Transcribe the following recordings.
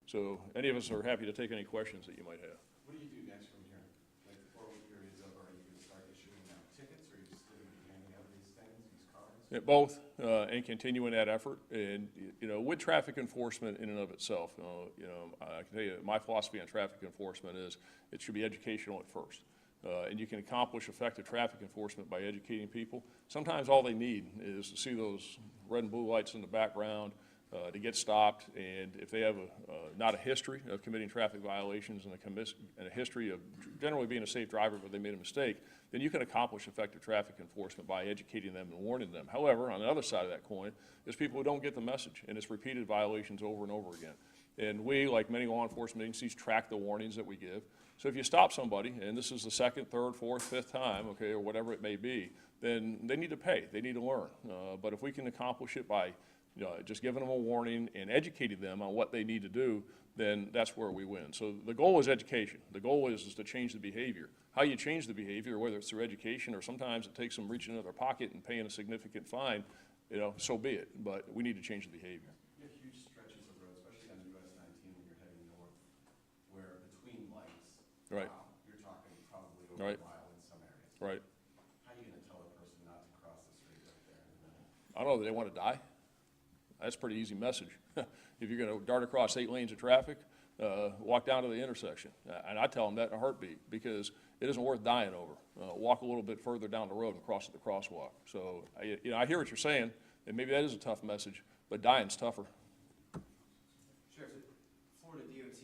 So any of us are happy to take any questions that you might have. What do you do next from here? Like the 4-week period's up, are you going to start issuing out tickets, or are you just going to be handing out these things, these cards? Yeah, both, and continuing that effort. And, with traffic enforcement in and of itself, I can tell you, my philosophy on traffic enforcement is it should be educational at first. And you can accomplish effective traffic enforcement by educating people. Sometimes all they need is to see those red and blue lights in the background, to get stopped, and if they have not a history of committing traffic violations and a history of generally being a safe driver, but they made a mistake, then you can accomplish effective traffic enforcement by educating them and warning them. However, on the other side of that coin, is people who don't get the message, and it's repeated violations over and over again. And we, like many law enforcement agencies, track the warnings that we give. So if you stop somebody, and this is the second, third, fourth, fifth time, okay, or whatever it may be, then they need to pay, they need to learn. But if we can accomplish it by just giving them a warning and educating them on what they need to do, then that's where we win. So the goal is education. The goal is to change the behavior. How you change the behavior, whether it's through education or sometimes it takes them reaching into their pocket and paying a significant fine, so be it. But we need to change the behavior. You have huge stretches of road, especially on US 19 when you're heading north, where between lights, Right. You're talking probably over Right. a mile in some areas. Right. How are you going to tell a person not to cross the street right there in the middle? I don't know, do they want to die? That's a pretty easy message. If you're going to dart across 8 lanes of traffic, walk down to the intersection. And I tell them that in a heartbeat, because it isn't worth dying over. Walk a little bit further down the road and cross at the crosswalk. So, I hear what you're saying, and maybe that is a tough message, but dying's tougher. Sheriff, Florida DOT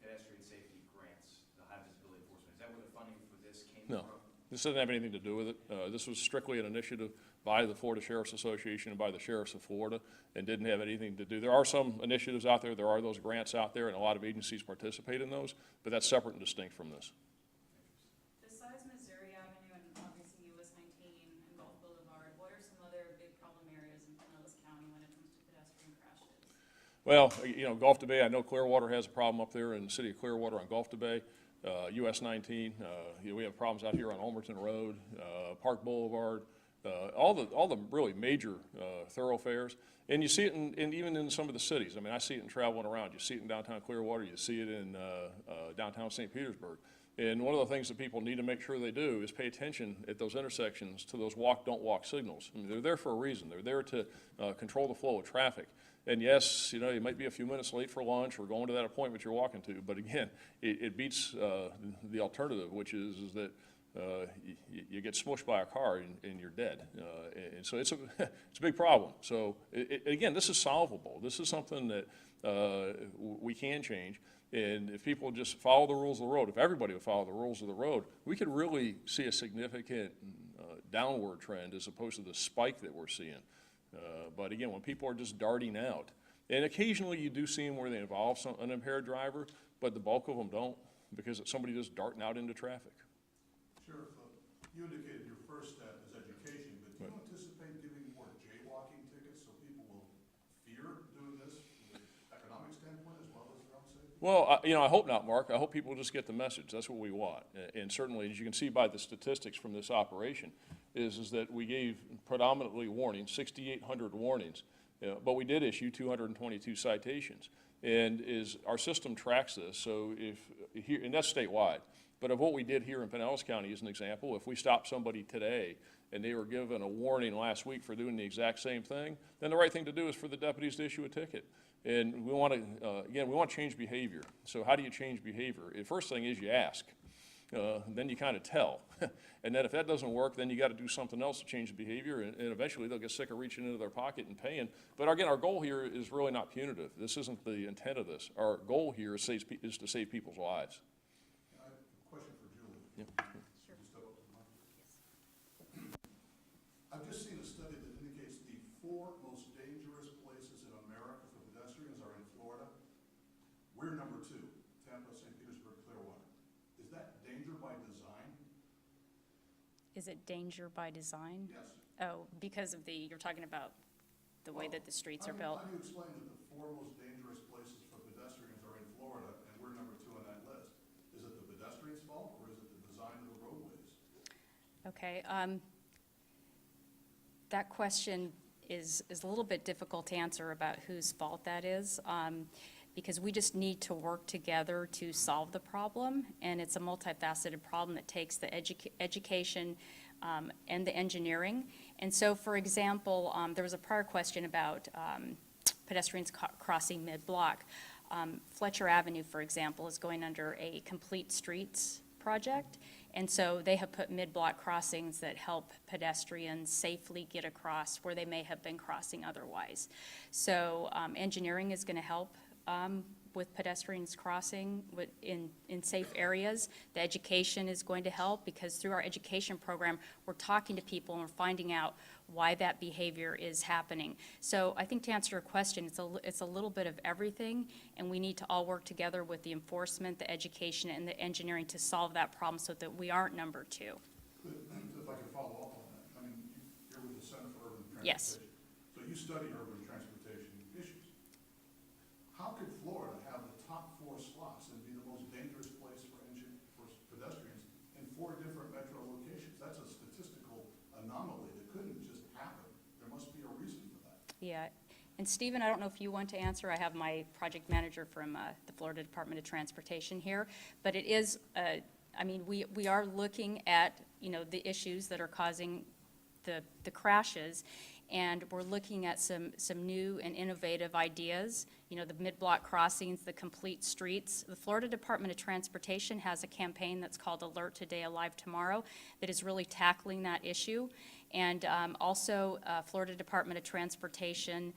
pedestrian safety grants, the high visibility enforcement, is that where the funding for this came No. from? This doesn't have anything to do with it. This was strictly an initiative by the Florida Sheriff's Association and by the sheriffs of Florida, and didn't have anything to do. There are some initiatives out there, there are those grants out there, and a lot of agencies participate in those, but that's separate and distinct from this. Besides Missouri Avenue and obviously US 19 and Gulf Boulevard, what are some other big problem areas in Pinellas County when it comes to pedestrian crashes? Well, Gulf to Bay, I know Clearwater has a problem up there in the city of Clearwater on Gulf to Bay. US 19, we have problems out here on Ulmerton Road, Park Boulevard, all the really major thoroughfares. And you see it even in some of the cities. I mean, I see it in traveling around. You see it in downtown Clearwater, you see it in downtown St. Petersburg. And one of the things that people need to make sure they do is pay attention at those intersections to those walk, don't walk signals. I mean, they're there for a reason. They're there to control the flow of traffic. And yes, you might be a few minutes late for lunch or going to that appointment you're walking to, but again, it beats the alternative, which is that you get smushed by a car and you're dead. And so it's a big problem. So again, this is solvable. This is something that we can change. And if people just follow the rules of the road, if everybody would follow the rules of the road, we could really see a significant downward trend as opposed to the spike that we're seeing. But again, when people are just darting out, and occasionally you do see them where they involve an impaired driver, but the bulk of them don't, because it's somebody just darting out into traffic. Sheriff, you indicated your first step is education, but do you anticipate giving more jaywalking tickets so people will fear doing this from the economic standpoint as well as their own safety? Well, I hope not, Mark. I hope people just get the message. That's what we want. And certainly, as you can see by the statistics from this operation, is that we gave predominantly warnings, 6,800 warnings, but we did issue 222 citations. And our system tracks this, so and that's statewide. But of what we did here in Pinellas County as an example, if we stop somebody today and they were given a warning last week for doing the exact same thing, then the right thing to do is for the deputies to issue a ticket. And we want to, again, we want to change behavior. So how do you change behavior? The first thing is you ask. Then you kind of tell. And then if that doesn't work, then you got to do something else to change the behavior, and eventually they'll get sick of reaching into their pocket and paying. But again, our goal here is really not punitive. This isn't the intent of this. Our goal here is to save people's lives. I have a question for Julie. Yeah. Can you step up to the mic? I've just seen a study that indicates the 4 most dangerous places in America for pedestrians are in Florida. We're number 2, Tampa, St. Petersburg, Clearwater. Is that danger by design? Is it danger by design? Yes. Oh, because of you're talking about the way that the streets are built? How do you explain that the 4 most dangerous places for pedestrians are in Florida and we're number 2 on that list? Is it the pedestrians' fault or is it the design of the roadways? Okay, that question is a little bit difficult to answer about whose fault that is. because we just need to work together to solve the problem, and it's a multifaceted problem that takes the education and the engineering. And so, for example, there was a prior question about pedestrians crossing mid-block. Fletcher Avenue, for example, is going under a complete streets project, and so they have put mid-block crossings that help pedestrians safely get across where they may have been crossing otherwise. So engineering is going to help with pedestrians crossing in safe areas. The education is going to help, because through our education program, we're talking to people and we're finding out why that behavior is happening. So I think to answer your question, it's a little bit of everything, and we need to all work together with the enforcement, the education, and the engineering to solve that problem so that we aren't number two. If I could follow up on that, I mean, you're with the Center for Urban Transportation. Yes. So you study urban transportation issues. How could Florida have the top 4 slots and be the most dangerous place for pedestrians in 4 different metro locations? That's a statistical anomaly that couldn't just happen. There must be a reason for that. Yeah, and Stephen, I don't know if you want to answer. I have my project manager from the Florida Department of Transportation here, but it is, I mean, we are looking at, you know, the issues that are causing the crashes, and we're looking at some new and innovative ideas, you know, the mid-block crossings, the complete streets. The Florida Department of Transportation has a campaign that's called Alert Today, Alive Tomorrow, that is really tackling that issue. And also, Florida Department of Transportation,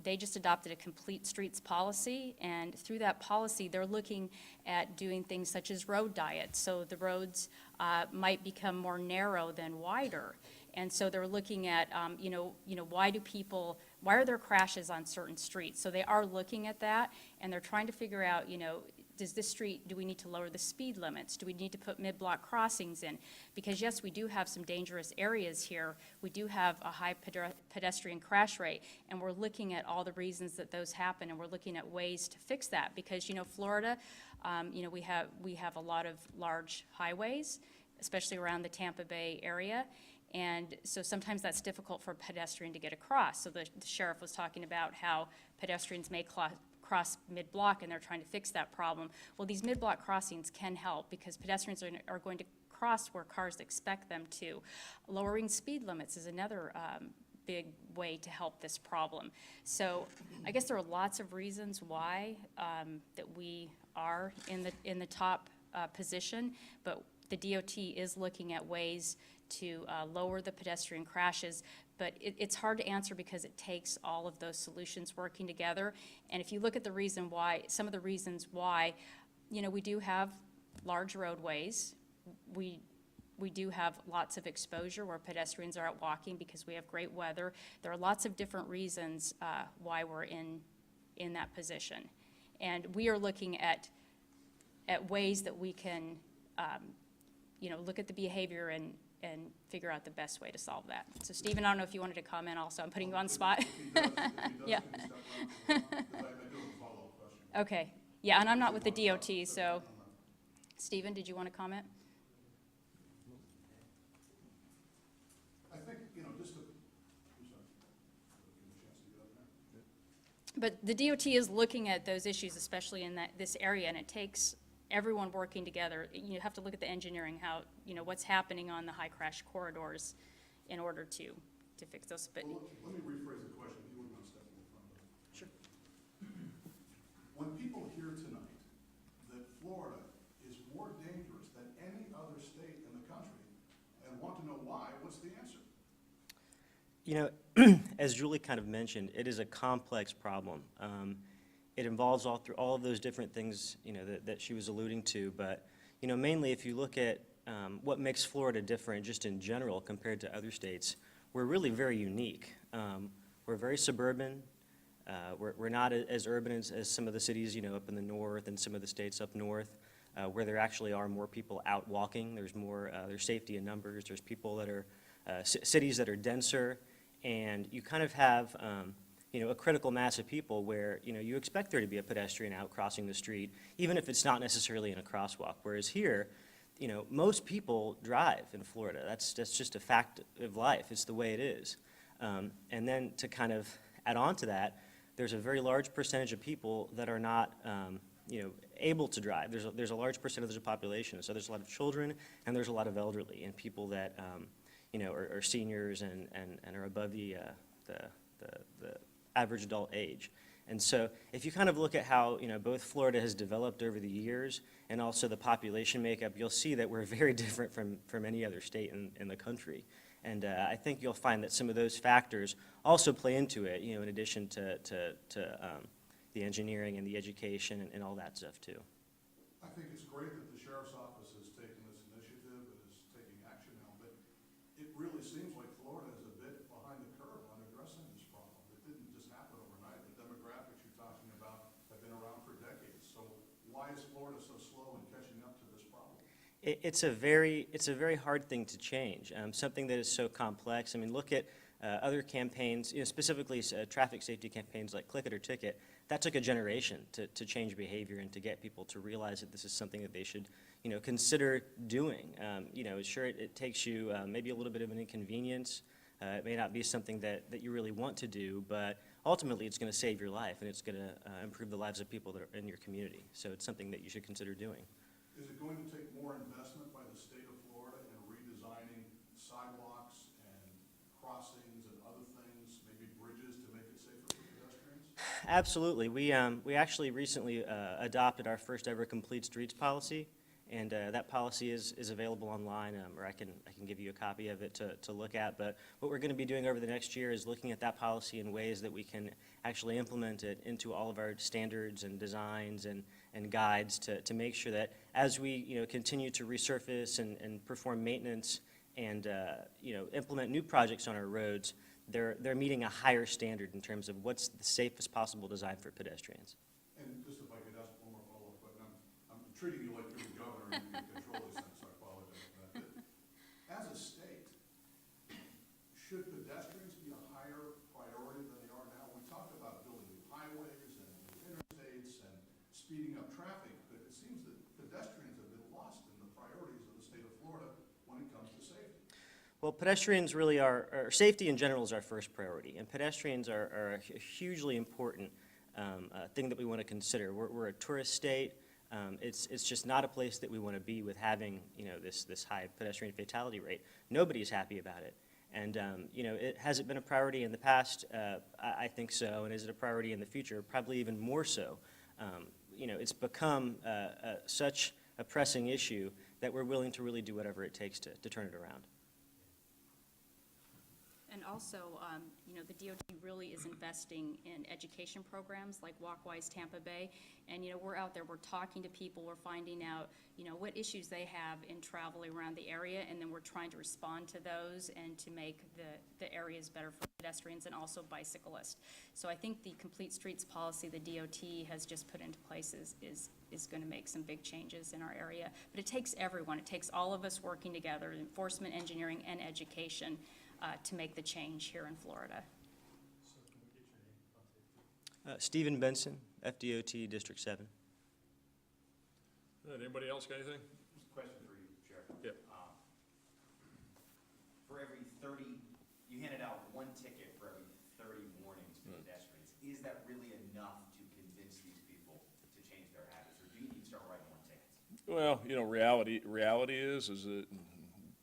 they just adopted a complete streets policy, and through that policy, they're looking at doing things such as road diets. So the roads might become more narrow than wider. And so they're looking at, you know, why are there crashes on certain streets? So they are looking at that, and they're trying to figure out, you know, do we need to lower the speed limits? Do we need to put mid-block crossings in? Because yes, we do have some dangerous areas here. We do have a high pedestrian crash rate, and we're looking at all the reasons that those happen, and we're looking at ways to fix that. Because, you know, Florida, you know, we have a lot of large highways, especially around the Tampa Bay area. And so sometimes that's difficult for a pedestrian to get across. So the sheriff was talking about how pedestrians may cross mid-block, and they're trying to fix that problem. Well, these mid-block crossings can help, because pedestrians are going to cross where cars expect them to. Lowering speed limits is another big way to help this problem. So I guess there are lots of reasons why that we are in the top position, but the DOT is looking at ways to lower the pedestrian crashes, but it's hard to answer because it takes all of those solutions working together. And if you look at the reason why, some of the reasons why, you know, we do have large roadways, we do have lots of exposure where pedestrians are out walking because we have great weather. There are lots of different reasons why we're in that position. And we are looking at ways that we can, you know, look at the behavior and figure out the best way to solve that. So Stephen, I don't know if you wanted to comment also. I'm putting you on the spot. Yeah. Okay. Yeah, and I'm not with the DOT, so Stephen, did you want to comment? I think, you know, just to, I'm sorry, give me a chance to get up there. But the DOT is looking at those issues, especially in this area, and it takes everyone working together. You have to look at the engineering, how, you know, what's happening on the high crash corridors in order to fix those. But Well, let me rephrase the question. You wouldn't mind stepping in front of it. Sure. When people hear tonight that Florida is more dangerous than any other state in the country and want to know why, what's the answer? You know, as Julie kind of mentioned, it is a complex problem. It involves all of those different things, you know, that she was alluding to. But, you know, mainly if you look at what makes Florida different just in general compared to other states, we're really very unique. We're very suburban. We're not as urban as some of the cities, you know, up in the north and some of the states up north, where there actually are more people out walking. There's more, there's safety in numbers. There's people that are, cities that are denser. And you kind of have, you know, a critical mass of people where, you know, you expect there to be a pedestrian out crossing the street, even if it's not necessarily in a crosswalk. Whereas here, you know, most people drive in Florida. That's just a fact of life. It's the way it is. And then to kind of add on to that, there's a very large percentage of people that are not, able to drive. There's a large percentage of the population. So there's a lot of children and there's a lot of elderly and people that, are seniors and are above the average adult age. And so if you kind of look at how, both Florida has developed over the years and also the population makeup, you'll see that we're very different from any other state in the country. And I think you'll find that some of those factors also play into it, in addition to the engineering and the education and all that stuff too. I think it's great that the sheriff's office has taken this initiative and is taking action now, but it really seems like Florida is a bit behind the curve on addressing this problem. It didn't just happen overnight. The demographics you're talking about have been around for decades. So why is Florida so slow in catching up to this problem? It's a very hard thing to change, something that is so complex. I mean, look at other campaigns, specifically traffic safety campaigns like Click It or Ticket. That took a generation to change behavior and to get people to realize that this is something that they should, consider doing. Sure, it takes you maybe a little bit of an inconvenience. It may not be something that you really want to do, but ultimately it's going to save your life and it's going to improve the lives of people that are in your community. So it's something that you should consider doing. Is it going to take more investment by the state of Florida in redesigning sidewalks and crossings and other things, maybe bridges, to make it safer for pedestrians? Absolutely. We actually recently adopted our first ever complete streets policy, and that policy is available online, or I can give you a copy of it to look at. But what we're going to be doing over the next year is looking at that policy in ways that we can actually implement it into all of our standards and designs and guides to make sure that as we continue to resurface and perform maintenance and implement new projects on our roads, they're meeting a higher standard in terms of what's the safest possible design for pedestrians. And just if I could ask one more follow-up, but I'm treating you like you're the governor and you can control this thing, so I apologize for that. But as a state, should pedestrians be a higher priority than they are now? We talk about building new highways and new interstates and speeding up traffic, but it seems that pedestrians have been lost in the priorities of the state of Florida when it comes to safety. Well, pedestrians really or safety in general is our first priority, and pedestrians are a hugely important thing that we want to consider. We're a tourist state. It's just not a place that we want to be with having this high pedestrian fatality rate. Nobody's happy about it, and has it been a priority in the past? I think so, and is it a priority in the future? Probably even more so. It's become such a pressing issue that we're willing to really do whatever it takes to turn it around. And also, the DOT really is investing in education programs like Walkwise Tampa Bay. And, we're out there, we're talking to people, we're finding out, what issues they have in traveling around the area, and then we're trying to respond to those and to make the areas better for pedestrians and also bicyclists. So I think the complete streets policy the DOT has just put into place is going to make some big changes in our area. But it takes everyone. It takes all of us working together, enforcement, engineering, and education, to make the change here in Florida. So can we get your name? Stephen Benson, FDOT District 7. Anybody else got anything? Just a question for you, Sheriff. Yep. For every 30, you handed out one ticket for every 30 warnings to pedestrians. Is that really enough to convince these people to change their habits, or do you need to start writing more tickets? Well, reality is that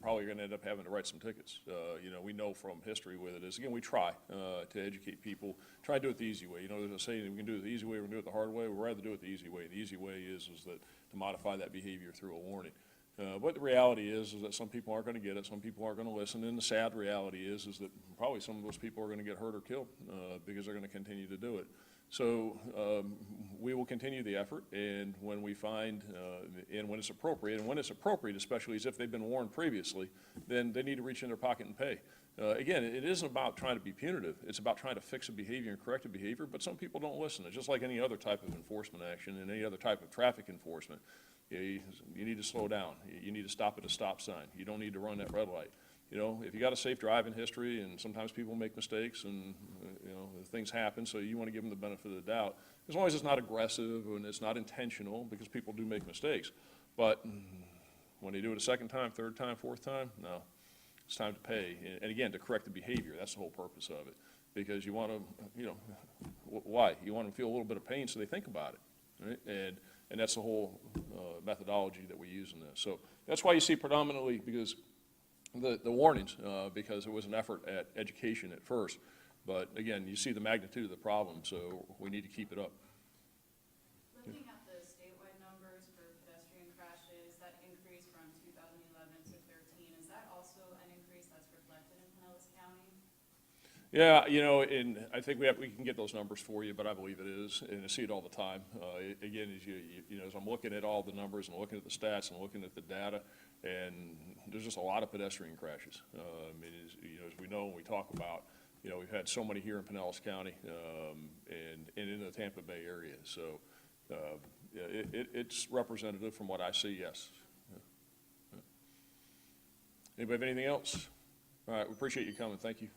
probably going to end up having to write some tickets. We know from history with it is, again, we try to educate people, try to do it the easy way. There's a saying, we can do it the easy way, we can do it the hard way. We'd rather do it the easy way. The easy way is that to modify that behavior through a warning. But the reality is that some people aren't going to get it, some people aren't going to listen, and the sad reality is that probably some of those people are going to get hurt or killed because they're going to continue to do it. So we will continue the effort, and when we find, and when it's appropriate, especially as if they've been warned previously, then they need to reach in their pocket and pay. Again, it isn't about trying to be punitive. It's about trying to fix a behavior and correct a behavior, but some people don't listen. It's just like any other type of enforcement action and any other type of traffic enforcement. You need to slow down. You need to stop at a stop sign. You don't need to run that red light. If you got a safe driving history, and sometimes people make mistakes and, things happen, so you want to give them the benefit of the doubt, as long as it's not aggressive and it's not intentional, because people do make mistakes. But when they do it a second time, third time, fourth time, no, it's time to pay. And again, to correct the behavior, that's the whole purpose of it. Because you want to, Why? You want them to feel a little bit of pain so they think about it, right? And that's the whole methodology that we use in this. So that's why you see predominantly, because the warnings, because it was an effort at education at first. But again, you see the magnitude of the problem, so we need to keep it up. Looking at the statewide numbers for pedestrian crashes, that increased from 2011 to 13, is that also an increase that's reflected in Pinellas County? Yeah, you know, and I think we can get those numbers for you, but I believe it is, and I see it all the time. Again, as you know, as I'm looking at all the numbers and looking at the stats and looking at the data, and there's just a lot of pedestrian crashes. I mean, you know, as we know, when we talk about, you know, we've had so many here in Pinellas County, and in the Tampa Bay area. So, yeah, it's representative from what I see, yes. Yeah. Anybody have anything else? All right, we appreciate you coming. Thank you.